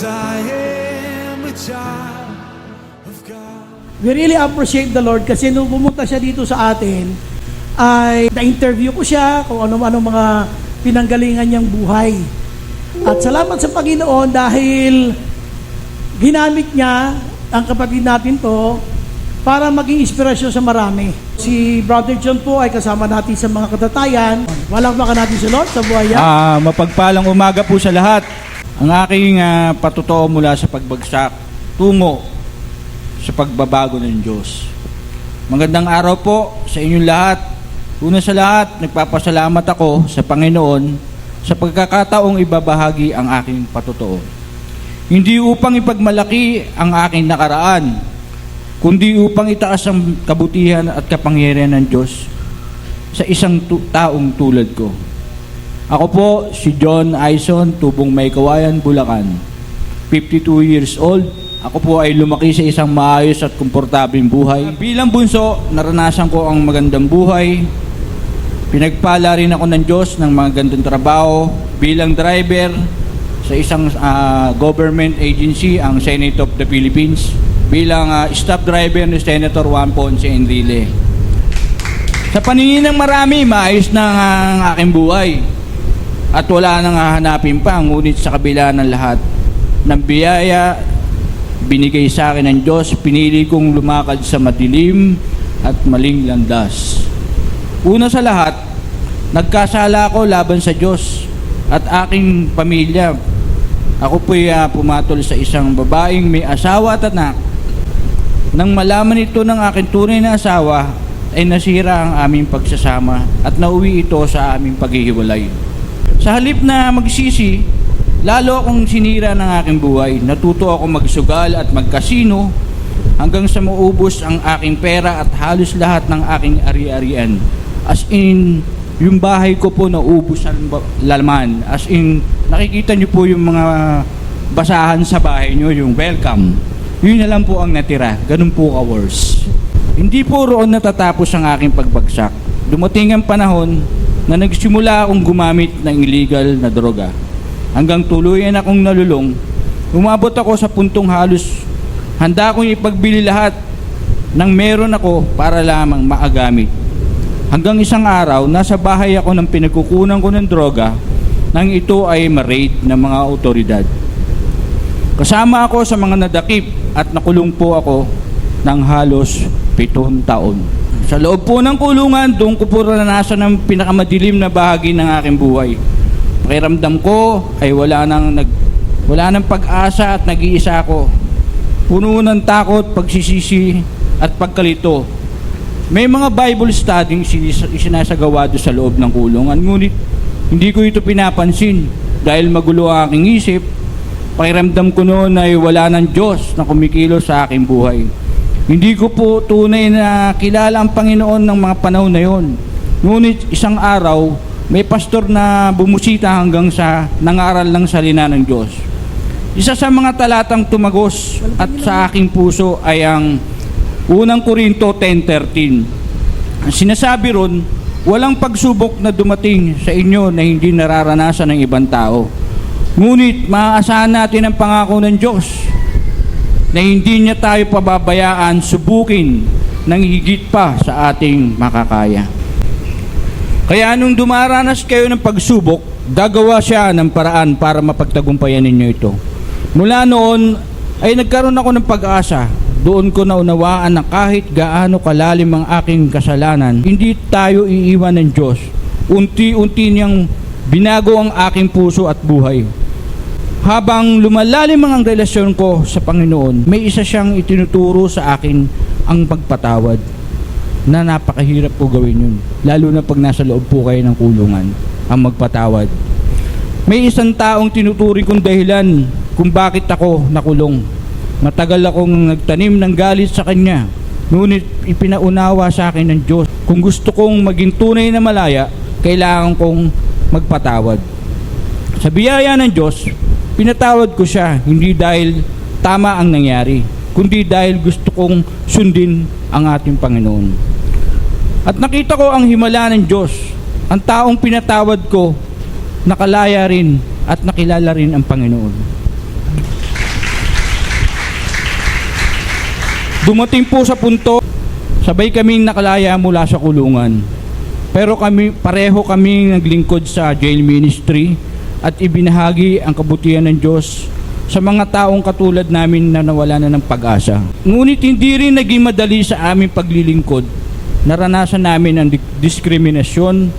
I am a child of God. We really appreciate the Lord kasi nung pumunta siya dito sa atin, ay na-interview ko siya kung ano-ano mga pinanggalingan niyang buhay. At salamat sa Panginoon dahil ginamit niya ang kapatid natin to para maging inspirasyon sa marami. Si Brother John po ay kasama natin sa mga katatayan. Walakpakan natin si Lord sa buhay niya. Mapagpalang umaga po sa lahat. Ang aking patotoo mula sa pagbagsak tungo sa pagbabago ng Diyos. Magandang araw po sa inyong lahat. Una sa lahat, nagpapasalamat ako sa Panginoon sa pagkakataong ibabahagi ang aking patotoo. Hindi upang ipagmalaki ang aking nakaraan, kundi upang itaas ang kabutihan at kapangyarihan ng Diyos sa isang taong tulad ko. Ako po si John Aison, Tubong Maykawayan, Bulacan. 52 years old. Ako po ay lumaki sa isang maayos at komportableng buhay. Bilang bunso, naranasan ko ang magandang buhay. Pinagpala rin ako ng Diyos ng mga gandang trabaho bilang driver sa isang government agency, ang Senate of the Philippines, bilang staff driver ni Senator Juan Ponce Enrile. Sa paningin ng marami, maayos na ang aking buhay at wala nang hahanapin pa, ngunit sa kabila ng lahat ng biyaya binigay sa akin ng Diyos, pinili kong lumakad sa madilim at maling landas. Una sa lahat, nagkasala ako laban sa Diyos at aking pamilya. Ako po'y pumatol sa isang babaeng may asawa at anak. Nang malaman ito ng aking tunay na asawa, ay nasira ang aming pagsasama at nauwi ito sa aming paghihiwalay. Sa halip na magsisi, lalo akong sinira ng aking buhay. Natuto ako magsugal at magkasino hanggang sa maubos ang aking pera at halos lahat ng aking ari-arian. As in, yung bahay ko po naubos ang laman. As in, nakikita niyo po yung mga basahan sa bahay niyo, yung welcome. Yun na lang po ang natira. Ganun po ka-worse. Hindi po roon natatapos ang aking pagbagsak. Dumating ang panahon na nagsimula akong gumamit ng illegal na droga. Hanggang tuluyan akong nalulong, umabot ako sa puntong halos handa akong ipagbili lahat ng meron ako para lamang maagamit. Hanggang isang araw, nasa bahay ako ng pinagkukunan ko ng droga nang ito ay ma-raid ng mga otoridad. Kasama ako sa mga nadakip at nakulong po ako ng halos 7 taon. Sa loob po ng kulungan, doon ko po naranasan ang pinakamadilim na bahagi ng aking buhay. Pakiramdam ko ay wala nang pag-asa at nag-iisa ako. Puno ng takot, pagsisisi at pagkalito. May mga Bible studying isinasagawa doon sa loob ng kulungan, ngunit hindi ko ito pinapansin dahil magulo ang aking isip. Pakiramdam ko noon ay wala ng Diyos na kumikilos sa aking buhay. Hindi ko po tunay na kilala ang Panginoon ng mga panahon na yon. Ngunit isang araw, may pastor na bumusita hanggang sa nangaral ng salita ng Diyos. Isa sa mga talatang tumagos at sa aking puso ay ang unang Korinto 10:13. Ang sinasabi ron, walang pagsubok na dumating sa inyo na hindi nararanasan ng ibang tao. Ngunit maaasahan natin ang pangako ng Diyos na hindi niya tayo pababayaan subukin ng higit pa sa ating makakaya. Kaya nung dumaranas kayo ng pagsubok, gagawa siya ng paraan para mapagtagumpayan ninyo ito. Mula noon ay nagkaroon ako ng pag-asa. Doon ko naunawaan na kahit gaano kalalim ang aking kasalanan, hindi tayo iiwan ng Diyos. Unti-unti niyang binago ang aking puso at buhay. Habang lumalalim ang relasyon ko sa Panginoon, may isa siyang itinuturo sa akin, ang pagpatawad. Na napakahirap po gawin yun. Lalo na pag nasa loob po kayo ng kulungan, ang magpatawad. May isang taong tinuturi kong dahilan kung bakit ako nakulong. Matagal akong nagtanim ng galit sa kanya, ngunit ipinaunawa sa akin ng Diyos. Kung gusto kong maging tunay na malaya, kailangan kong magpatawad. Sa biyaya ng Diyos, pinatawad ko siya, hindi dahil tama ang nangyari, kundi dahil gusto kong sundin ang ating Panginoon. At nakita ko ang himala ng Diyos. Ang taong pinatawad ko, nakalaya rin at nakilala rin ang Panginoon. Dumating po sa punto, sabay kaming nakalaya mula sa kulungan. Pero pareho kaming naglingkod sa jail ministry at ibinahagi ang kabutihan ng Diyos sa mga taong katulad namin na nawala na ng pag-asa. Ngunit hindi rin naging madali sa aming paglilingkod. Naranasan namin ang diskriminasyon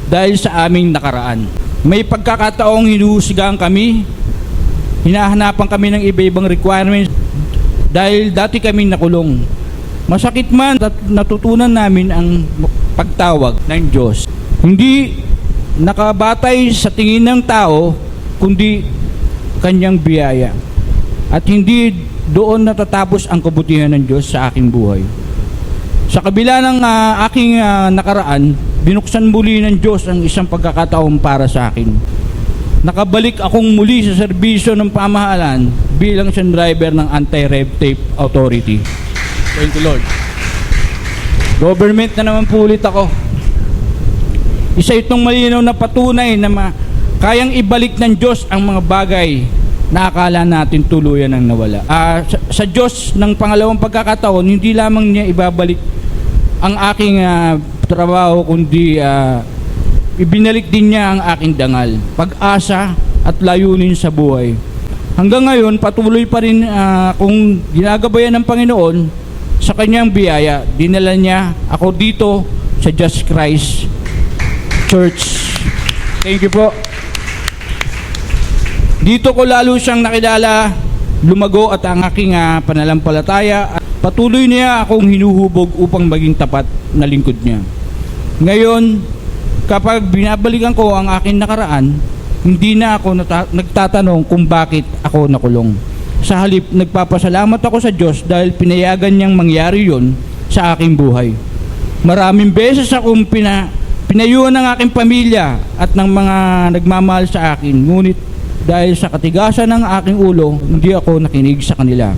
dahil sa aming nakaraan. May pagkakataong hinuhusgahan kami, hinahanapan kami ng iba-ibang requirements dahil dati kaming nakulong. Masakit man at natutunan namin ang pagtawag ng Diyos. Hindi nakabatay sa tingin ng tao, kundi kanyang biyaya. At hindi doon natatapos ang kabutihan ng Diyos sa aking buhay. Sa kabila ng aking nakaraan, binuksan muli ng Diyos ang isang pagkakataon para sa akin. Nakabalik akong muli sa serbisyo ng pamahalaan bilang isang driver ng Anti-Red Tape Authority. Thank you, Lord. Government na naman po ulit ako. Isa itong malinaw na patunay na kayang ibalik ng Diyos ang mga bagay na akala natin tuluyan ang nawala. Sa Diyos ng pangalawang pagkakataon, hindi lamang niya ibabalik ang aking trabaho, kundi ibinalik din niya ang aking dangal, pag-asa at layunin sa buhay. Hanggang ngayon, patuloy pa rin kung ginagabayan ng Panginoon sa kanyang biyaya. Dinala niya ako dito sa Just Christ Church. Thank you po. Dito ko lalo siyang nakilala, lumago at ang aking pananampalataya. At patuloy niya akong hinuhubog upang maging tapat na lingkod niya. Ngayon, kapag binabalikan ko ang aking nakaraan, hindi na ako nagtatanong kung bakit ako nakulong. Sa halip, nagpapasalamat ako sa Diyos dahil pinayagan niyang mangyari yon sa aking buhay. Maraming beses akong pinayuhan ng aking pamilya at ng mga nagmamahal sa akin. Ngunit dahil sa katigasan ng aking ulo, hindi ako nakinig sa kanila.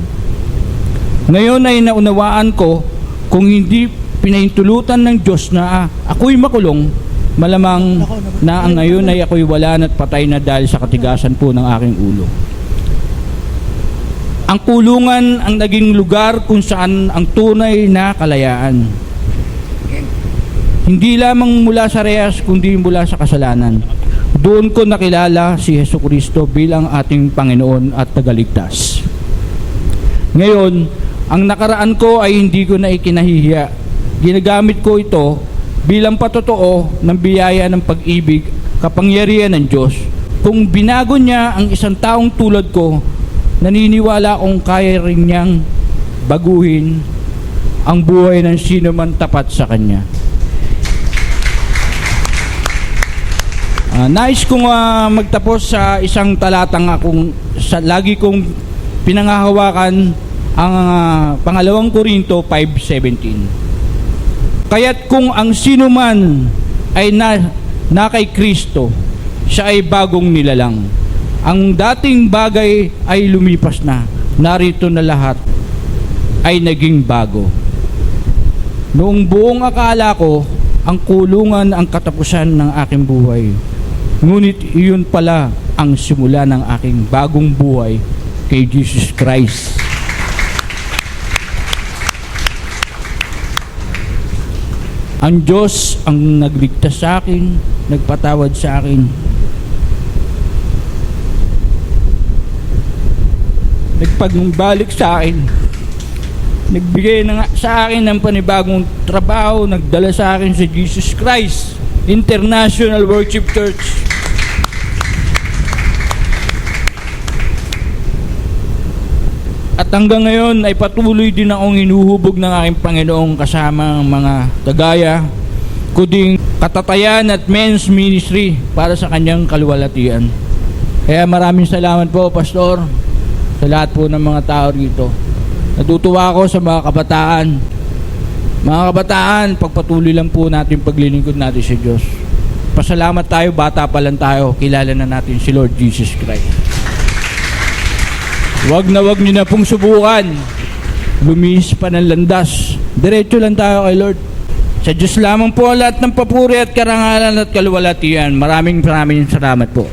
Ngayon ay naunawaan ko, kung hindi pinahintulutan ng Diyos na ako'y makulong, malamang na ang ngayon ay ako'y wala na't patay na dahil sa katigasan po ng aking ulo. Ang kulungan ang naging lugar kung saan ang tunay na kalayaan. Hindi lamang mula sa rehas, kundi mula sa kasalanan. Doon ko nakilala si Jesucristo bilang ating Panginoon at tagaligtas. Ngayon, ang nakaraan ko ay hindi ko na ikinahihiya. Ginagamit ko ito bilang patotoo ng biyaya ng pag-ibig, kapangyarihan ng Diyos. Kung binago niya ang isang taong tulad ko, naniniwala akong kaya rin niyang baguhin ang buhay ng sino man tapat sa Kanya. Nais kong magtapos sa isang talatang lagi kong pinangahawakan, ang pangalawang Korinto 5:17. Kaya't kung ang sino man ay na kay Kristo, siya ay bagong nilalang. Ang dating bagay ay lumipas na, narito na lahat ay naging bago. Noong buong akala ko, ang kulungan ang katapusan ng aking buhay. Ngunit iyon pala ang simula ng aking bagong buhay kay Jesus Christ. Ang Diyos ang nagligtas sa akin, nagpatawad sa akin. Nagpagbalik sa akin. Nagbigay sa akin ng panibagong trabaho, nagdala sa akin sa Jesus Christ International Worship Church. At hanggang ngayon ay patuloy din akong hinuhubog ng aking Panginoong kasama ang mga kagaya ko ding katatayan at men's ministry para sa kanyang kaluwalhatian. Kaya maraming salamat po, Pastor, sa lahat po ng mga tao rito. Natutuwa ako sa mga kabataan. Mga kabataan, pagpatuloy lang po natin paglilingkod natin sa Diyos. Pasalamat tayo, bata pa lang tayo, kilala na natin si Lord Jesus Christ. Wag niyo na pong subukan. Lumihis pa ng landas. Diretso lang tayo kay Lord. Sa Diyos lamang po lahat ng papuri at karangalan at kaluwalhatian. Maraming salamat po.